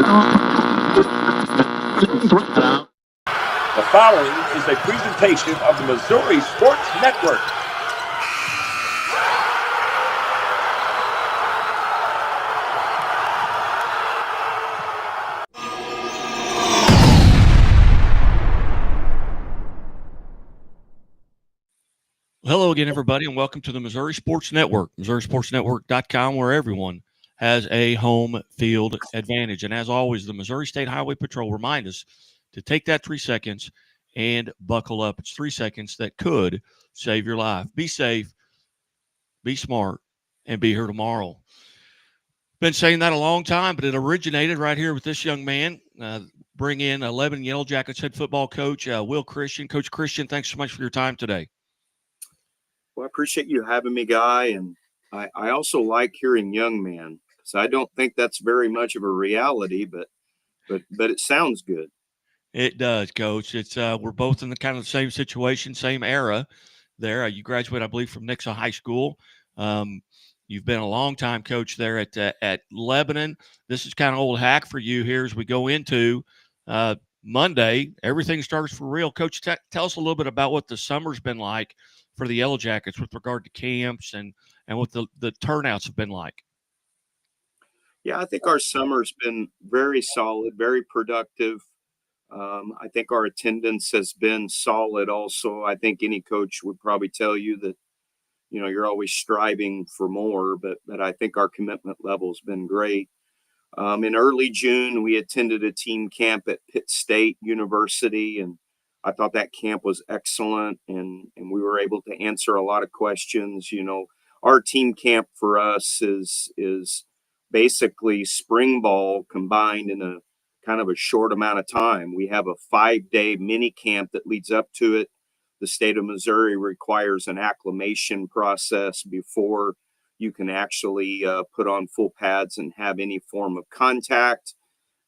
The following is a presentation of the Missouri Sports Network. Hello again, everybody, and welcome to the Missouri Sports Network, MissouriSportsNetwork.com, where everyone has a home field advantage. And as always, the Missouri State Highway Patrol remind us to take that 3 seconds and buckle up. It's 3 seconds that could save your life. Be safe, be smart, and be here tomorrow. Been saying that a long time, but it originated right here with this young man. Bring in Lebanon Yellow Jackets head football coach, Will Christian. Coach Christian, thanks so much for your time today. Well, I appreciate you having me, Guy, and I also like hearing young man, because I don't think that's very much of a reality, but it sounds good. It does, Coach. It's we're both in the kind of the same situation, same era. There, you graduated, I believe, from Nixa High School. You've been a long time coach there at Lebanon. This is kind of old hack for you here as we go into Monday. Everything starts for real. Coach, tell us a little bit about what the summer's been like for the Yellow Jackets with regard to camps and what the turnouts have been like. Yeah, I think our summer's been very solid, very productive. I think our attendance has been solid also. I think any coach would probably tell you that, you're always striving for more, but I think our commitment level has been great. In early June, we attended a team camp at Pitt State University, and I thought that camp was excellent, and we were able to answer a lot of questions. Our team camp for us is basically spring ball combined in a kind of a short amount of time. We have a 5-day mini camp that leads up to it. The state of Missouri requires an acclimation process before you can actually put on full pads and have any form of contact.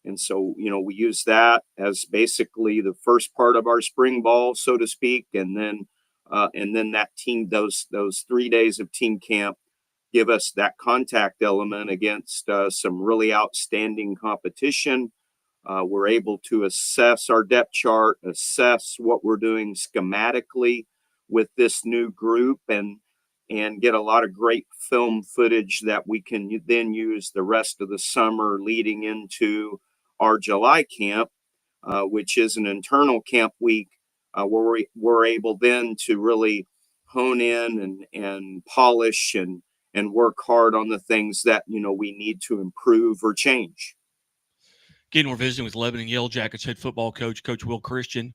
And so, we use that as basically the first part of our spring ball, so to speak. And then that team, those 3 days of team camp give us that contact element against some really outstanding competition. We're able to assess our depth chart, assess what we're doing schematically with this new group, and get a lot of great film footage that we can then use the rest of the summer leading into our July camp, which is an internal camp week where we're able then to really hone in and polish and work hard on the things that, we need to improve or change. Again, we're visiting with Lebanon Yellow Jackets head football coach, Coach Will Christian.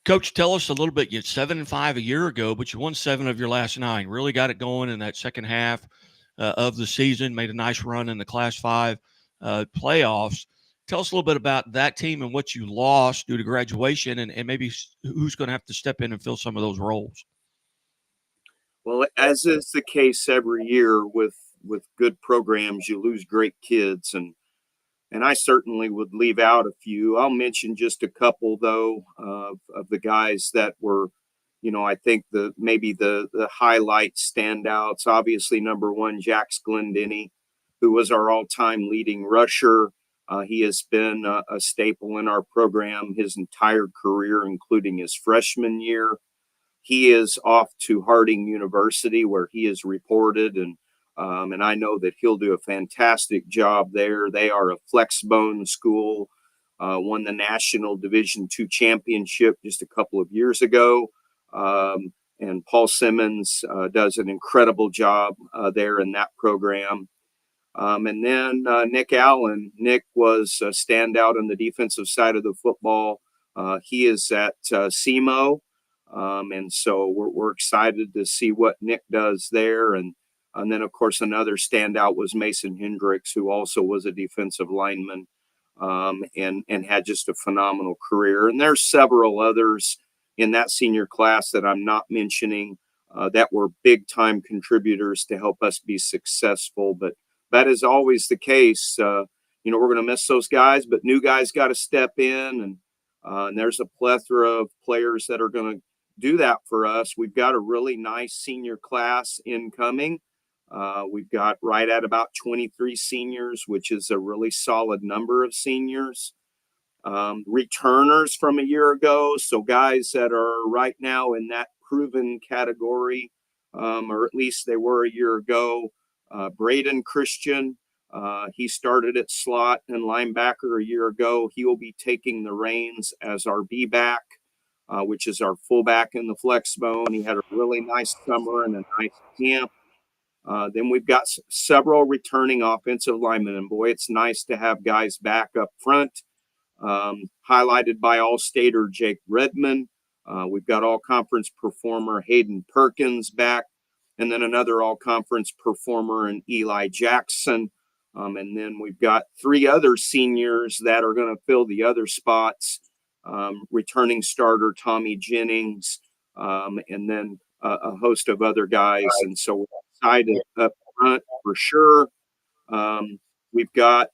Coach, tell us a little bit. You had 7-5 a year ago, but you won 7 of your last 9. Really got it going in that second half of the season. Made a nice run in the Class 5 playoffs. Tell us a little bit about that team and what you lost due to graduation, and maybe who's going to have to step in and fill some of those roles. Well, as is the case every year with good programs, you lose great kids, and I certainly would leave out a few. I'll mention just a couple, though, of the guys that were, I think maybe the highlight standouts. Obviously, number one, Jax Glendenny, who was our all-time leading rusher. He has been a staple in our program his entire career, including his freshman year. He is off to Harding University, where he is reported, and I know that he'll do a fantastic job there. They are a flexbone school, won the National Division II championship just a couple of years ago. And Paul Simmons does an incredible job there in that program. And then Nick Allen. Nick was a standout on the defensive side of the football. He is at SEMO. And so we're excited to see what Nick does there. And then, of course, another standout was Mason Hendricks, who also was a defensive lineman and had just a phenomenal career. And there's several others in that senior class that I'm not mentioning that were big-time contributors to help us be successful. But that is always the case. We're going to miss those guys, but new guys got to step in. And there's a plethora of players that are going to do that for us. We've got a really nice senior class incoming. We've got right at about 23 seniors, which is a really solid number of seniors. Returners from a year ago, so guys that are right now in that proven category, or at least they were a year ago. Braden Christian, he started at slot and linebacker a year ago. He will be taking the reins as our B-back, which is our fullback in the flex bone. He had a really nice summer and a nice camp. Then we've got several returning offensive linemen, and boy, it's nice to have guys back up front. Highlighted by All-Stater Jake Redmond. We've got all-conference performer Hayden Perkins back, and then another all-conference performer in Eli Jackson. And then we've got 3 other seniors that are going to fill the other spots. Returning starter Tommy Jennings, and then a host of other guys. And so we're excited up front for sure. We've got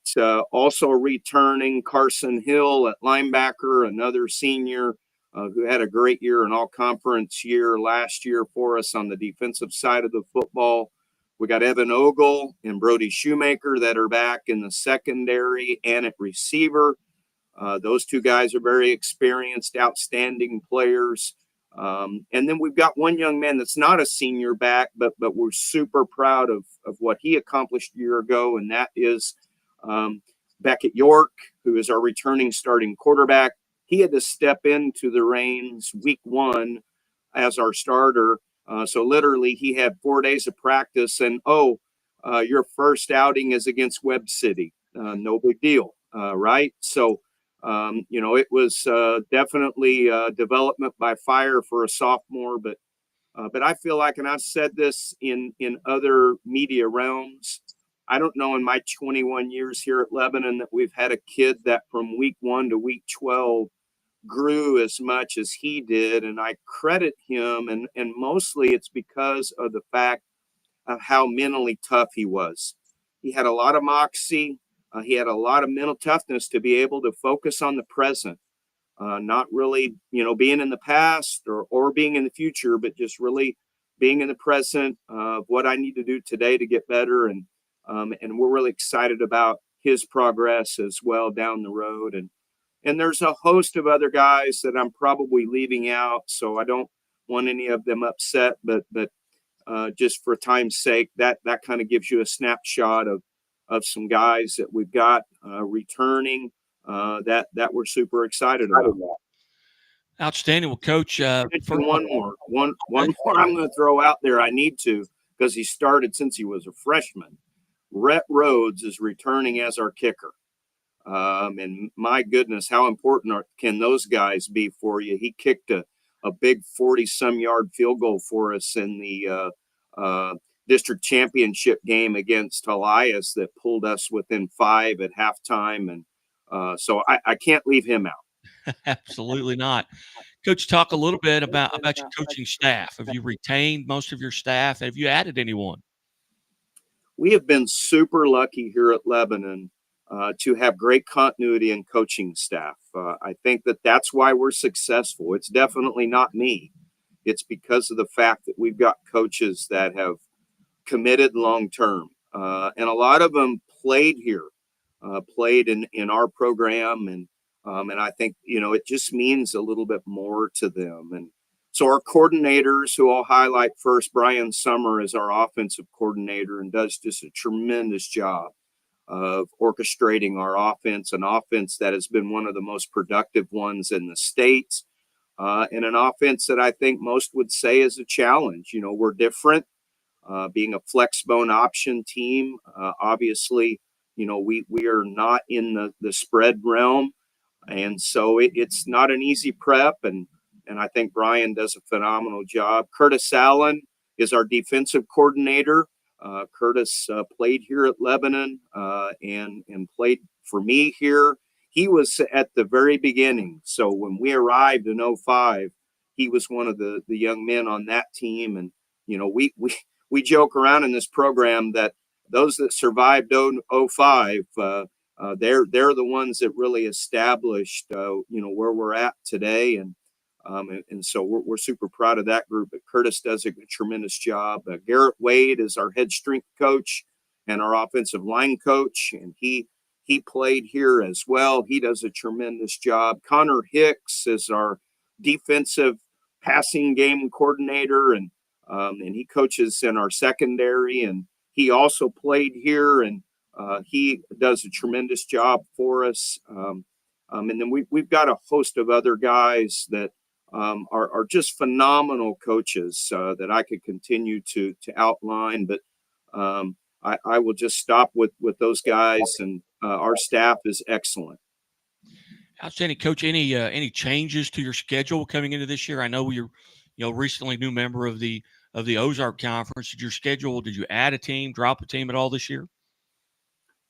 also returning Carson Hill at linebacker, another senior who had a great year, an all-conference year last year for us on the defensive side of the football. We got Evan Ogle and Brody Shoemaker that are back in the secondary and at receiver. Those 2 guys are very experienced, outstanding players. And then we've got one young man that's not a senior back, but we're super proud of what he accomplished a year ago, and that is Beckett York, who is our returning starting quarterback. He had to step into the reins week 1 as our starter. So literally he had 4 days of practice, and your first outing is against Webb City. No big deal, right? So it was definitely development by fire for a sophomore, but I feel like, and I've said this in other media realms, I don't know in my 21 years here at Lebanon that we've had a kid that from week 1 to week 12 grew as much as he did, and I credit him, and mostly it's because of the fact of how mentally tough he was. He had a lot of moxie. He had a lot of mental toughness to be able to focus on the present, not really, being in the past or being in the future, but just really being in the present of what I need to do today to get better. And we're really excited about his progress as well down the road. And there's a host of other guys that I'm probably leaving out, so I don't want any of them upset, but just for time's sake, that kind of gives you a snapshot of some guys that we've got returning that we're super excited about. Outstanding. Well, Coach, one more I'm going to throw out there. I need to, because he started since he was a freshman. Rhett Rhodes is returning as our kicker. And my goodness, how important can those guys be for you? He kicked a big 40-some yard field goal for us in the district championship game against Elias that pulled us within 5 at halftime. And so I can't leave him out. Absolutely not. Coach, talk a little bit about your coaching staff. Have you retained most of your staff? Have you added anyone? We have been super lucky here at Lebanon to have great continuity in coaching staff. I think that's why we're successful. It's definitely not me. It's because of the fact that we've got coaches that have committed long term, and a lot of them played here, played in our program, and I think it just means a little bit more to them. And so our coordinators, who I'll highlight first, Brian Summer is our offensive coordinator and does just a tremendous job of orchestrating our offense, an offense that has been one of the most productive ones in the state, and an offense that I think most would say is a challenge. We're different, being a flex bone option team. Obviously, we are not in the spread realm, and so it's not an easy prep. And I think Brian does a phenomenal job. Curtis Allen is our defensive coordinator. Curtis played here at Lebanon and played for me here. He was at the very beginning. So when we arrived in 2005, he was one of the young men on that team. And, we joke around in this program that those that survived 2005, they're the ones that really established, where we're at today. And And so we're super proud of that group. But Curtis does a tremendous job. Garrett Wade is our head strength coach and our offensive line coach, and he played here as well. He does a tremendous job. Connor Hicks is our defensive passing game coordinator, and he coaches in our secondary, and he also played here, and he does a tremendous job for us. And then we've got a host of other guys that are just phenomenal coaches that I could continue to outline, but I will just stop with those guys, and our staff is excellent. Outstanding, Coach. Any changes to your schedule coming into this year? I know you're recently new member of the Ozark Conference. Did you add a team, drop a team at all this year?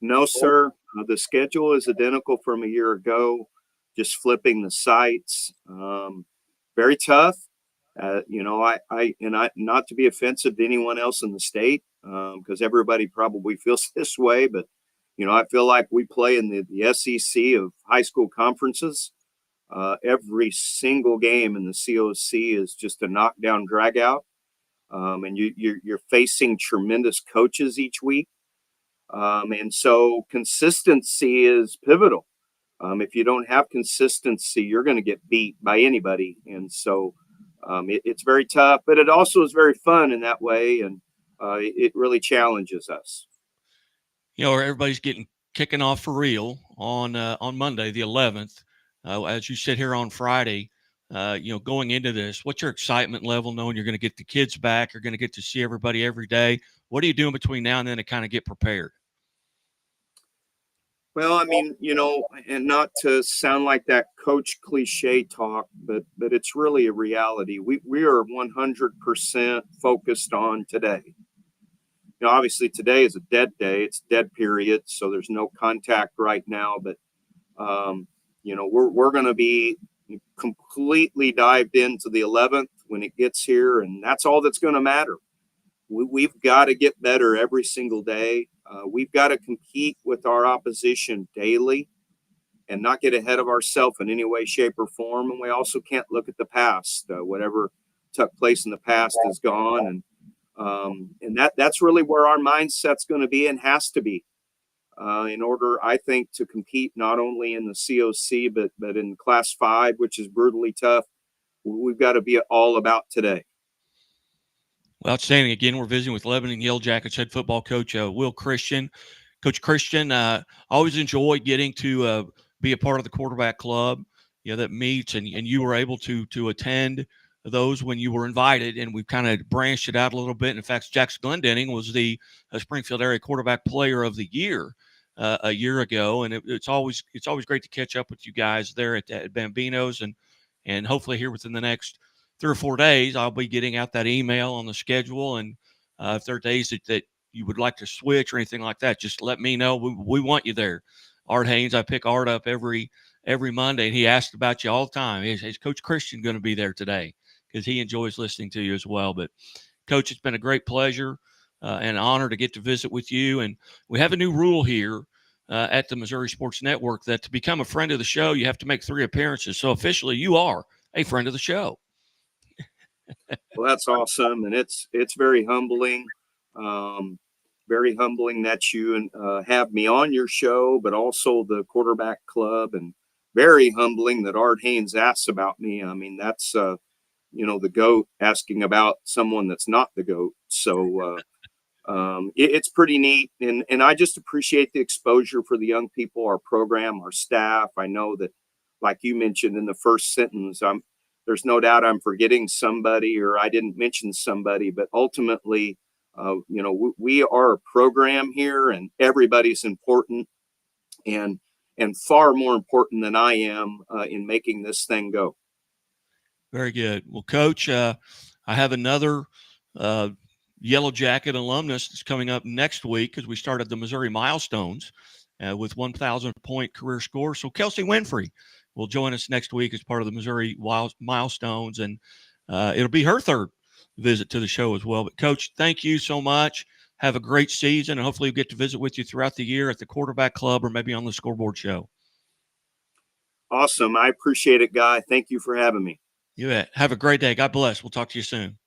No, sir. The schedule is identical from a year ago, just flipping the sites. Very tough. I not to be offensive to anyone else in the state, because everybody probably feels this way, but I feel like we play in the SEC of high school conferences. Every single game in the COC is just a knockdown drag out. And you're facing tremendous coaches each week. And so consistency is pivotal. If you don't have consistency, you're going to get beat by anybody. And so it's very tough, but it also is very fun in that way. And it really challenges us. Everybody's kicking off for real on Monday, the 11th. As you sit here on Friday, going into this, what's your excitement level knowing you're going to get the kids back? You're going to get to see everybody every day. What are you doing between now and then to kind of get prepared? Well, I mean, and not to sound like that coach cliche talk, but it's really a reality. We are 100% focused on today. Obviously today is a dead day. It's dead period. So there's no contact right now, but, we're going to be completely dived into the 11th when it gets here. And that's all that's going to matter. We've got to get better every single day. We've got to compete with our opposition daily and not get ahead of ourselves in any way, shape, or form. And we also can't look at the past. Whatever took place in the past is gone. And that's really where our mindset's going to be and has to be in order, I think, to compete not only in the COC, but in Class 5, which is brutally tough. We've got to be all about today. Well, outstanding. Again, we're visiting with Lebanon Yellow Jackets head football coach Will Christian. Coach Christian, always enjoy getting to be a part of the quarterback club, that meets, and you were able to attend those when you were invited, and we've kind of branched it out a little bit. In fact, Jackson Glendenning was the Springfield Area Quarterback Player of the Year a year ago, and it's always great to catch up with you guys there at Bambino's, and hopefully here within the next 3 or 4 days, I'll be getting out that email on the schedule. And if there are days that you would like to switch or anything like that, just let me know. We want you there. Art Haynes, I pick Art up every Monday, and he asks about you all the time. Is Coach Christian going to be there today? Because he enjoys listening to you as well. But, Coach, it's been a great pleasure and an honor to get to visit with you. And we have a new rule here at the Missouri Sports Network that to become a friend of the show, you have to make 3 appearances. So officially, you are a friend of the show. Well, that's awesome, and it's very humbling. Very humbling that you have me on your show, but also the quarterback club, and very humbling that Art Haynes asks about me. I mean, that's the GOAT asking about someone that's not the GOAT. So it's pretty neat, and I just appreciate the exposure for the young people, our program, our staff. I know that, like you mentioned in the first sentence, there's no doubt I'm forgetting somebody or I didn't mention somebody, but ultimately, we are a program here, and everybody's important, and far more important than I am in making this thing go. Very good. Well, Coach, I have another Yellow Jacket alumnus that's coming up next week because we started the Missouri Milestones with 1,000-point career score. So Kelsey Winfrey will join us next week as part of the Missouri Milestones, and it'll be her 3rd visit to the show as well. But, Coach, thank you so much. Have a great season, and hopefully we'll get to visit with you throughout the year at the Quarterback Club or maybe on the Scoreboard Show. Awesome. I appreciate it, Guy. Thank you for having me. You bet. Have a great day. God bless. We'll talk to you soon.